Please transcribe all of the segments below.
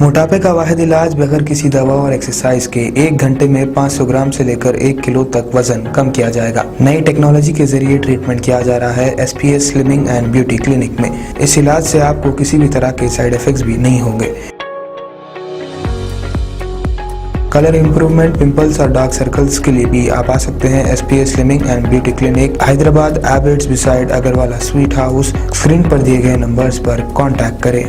मोटापे का वाहिद इलाज बगैर किसी दवा और एक्सरसाइज के 1 घंटे में 500 ग्राम से लेकर 1 किलो तक वजन कम किया जाएगा। नई टेक्नोलॉजी के जरिए ट्रीटमेंट किया जा रहा है SPS slimming and beauty clinic में। इस इलाज से आपको किसी भी तरह के साइड इफेक्ट्स भी नहीं होंगे। कलर इंप्रूवमेंट, पिंपल्स और डार्क सर्कल्स के लिए भी आप आ सकते हैं SPS slimming and beauty clinic, Hyderabad, Abids beside Agrawala sweet house. Screen पर दिए गए नंबर्स पर कॉन्टैक्ट करें।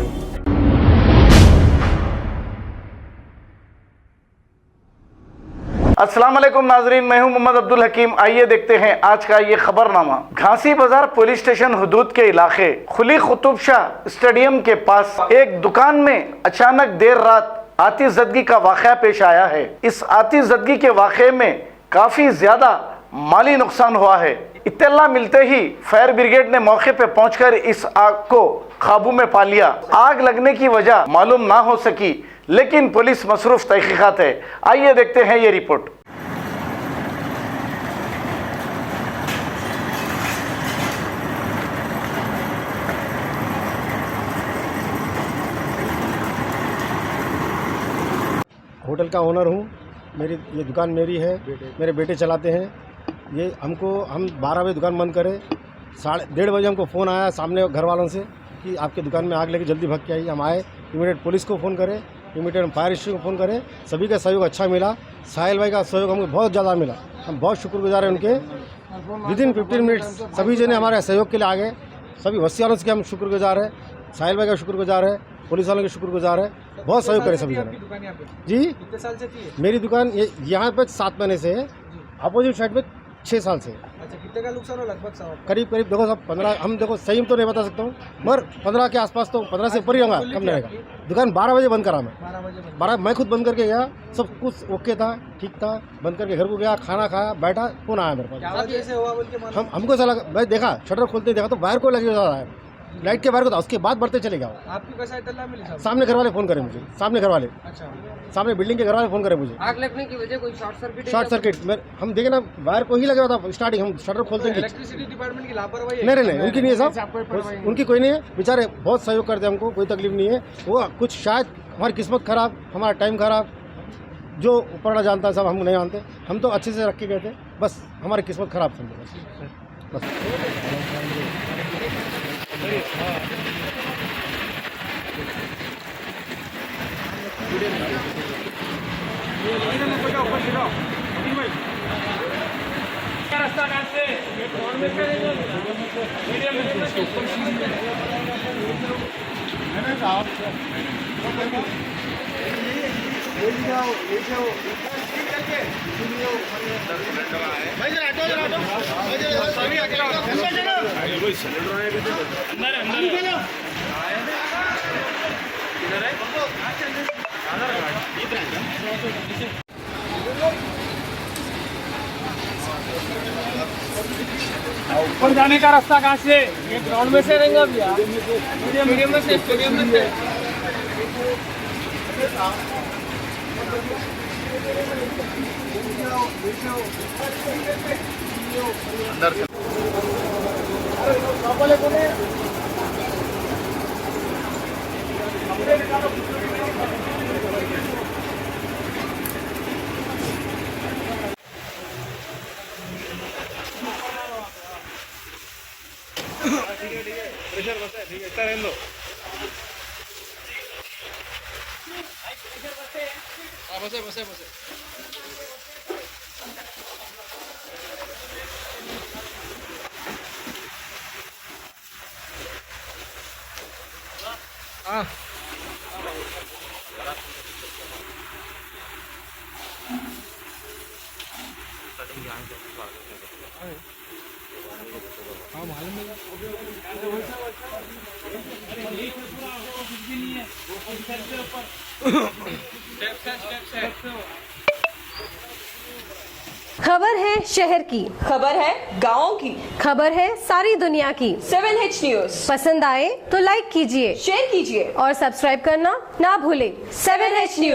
अस्सलाम वालेकुम नाजरीन, मैं हूं मोहम्मद अब्दुल हकीम। आइए देखते हैं आज का ये खबरनामा। घासी बाजार पुलिस स्टेशन हुदूद के इलाके खुली कुतुब शाह स्टेडियम के पास एक दुकान में अचानक देर रात आतिशज़दगी का वाक़या पेश आया है। इस आतिशज़दगी के वाक़े में काफ़ी ज़्यादा माली नुकसान हुआ है। इत्तला मिलते ही फायर ब्रिगेड ने मौके पे पहुंचकर इस आग को काबू में पा लिया। आग लगने की वजह मालूम ना हो सकी, लेकिन पुलिस मसरूफ तहकीकात है। आइए देखते हैं ये रिपोर्ट। होटल का ओनर हूँ। मेरी ये दुकान मेरी है, मेरे बेटे चलाते हैं। ये हम 12 बजे दुकान बंद करें, 1:30 बजे हमको फ़ोन आया सामने घर वालों से कि आपके दुकान में आग लगी, जल्दी भाग के आइए। हम आए, इमीडिएट पुलिस को फ़ोन करें, इमीडिएट फायर स्टेशन को फ़ोन करें। सभी का सहयोग अच्छा मिला। साहिल भाई का सहयोग हमको बहुत ज़्यादा मिला। हम बहुत शुक्रगुजार हैं उनके। विदिन 15 मिनट्स सभी जने हमारे सहयोग के लिए आ गए। सभी वसी वालों से हम शुक्रगुजार हैं, साहिल भाई का शुक्रगुजार है, पुलिस वालों के शुक्रगुजार है। बहुत सहयोग करे सभी जने। जी, कितने साल से थी मेरी दुकान? ये यहाँ पे 7 महीने से है, अपोजिट साइड में 6 साल से। अच्छा, कितने का नुकसान हो लगभग साहब? करीब देखो सब 15, हम देखो सही तो नहीं बता सकता हूँ, मगर 15 के आसपास तो 15 से ऊपर ही होगा, कम नहीं रहेगा। दुकान 12 बजे बंद करा मैं। 12 मैं खुद बंद करके गया, सब कुछ ओके था, ठीक था। बंद करके घर को गया, खाना खाया, बैठा, फोन आया मेरे पास। हमको ऐसा लगा, मैं देखा शटर खोलते देखा तो वायर को लगे हुआ है, लाइट के वायर को था। उसके बाद बढ़ते चले गया। आपकी कैसा इत्तला मिली साहब? सामने घर वाले फ़ोन करे मुझे, सामने घर वाले। अच्छा, सामने बिल्डिंग के घर वाले फ़ोन करे मुझे। आग लगने की वजह कोई शॉर्ट सर्किट? हम देखे ना, वायर को ही लगा हुआ था स्टार्टिंग। हम शटर खोलते हैं, इलेक्ट्रिसिटी डिपार्टमेंट की लापरवाही? नहीं, उनकी नहीं है साहब, उनकी कोई नहीं है। बेचारे बहुत सहयोग करते हैं, हमको कोई तकलीफ नहीं है। वो कुछ शायद हमारी किस्मत खराब, हमारा टाइम खराब, जो ऊपर जानता है सब, हम नहीं जानते। हम तो अच्छे से रख के गए थे, बस हमारी किस्मत खराब समझो बस। ऊपर जाने का रास्ता कहाँ से? ये ग्राउंड में से रहेंगे भैया? स्टेडियम में से। अंदर से प्रेशर बसे, ठीक है, इतना रहने दो। बसे। हाँ, मालूम है। खबर है शहर की, खबर है गाँव की, खबर है सारी दुनिया की। 7H न्यूज पसंद आए तो लाइक कीजिए, शेयर कीजिए और सब्सक्राइब करना ना भूलें। 7H news.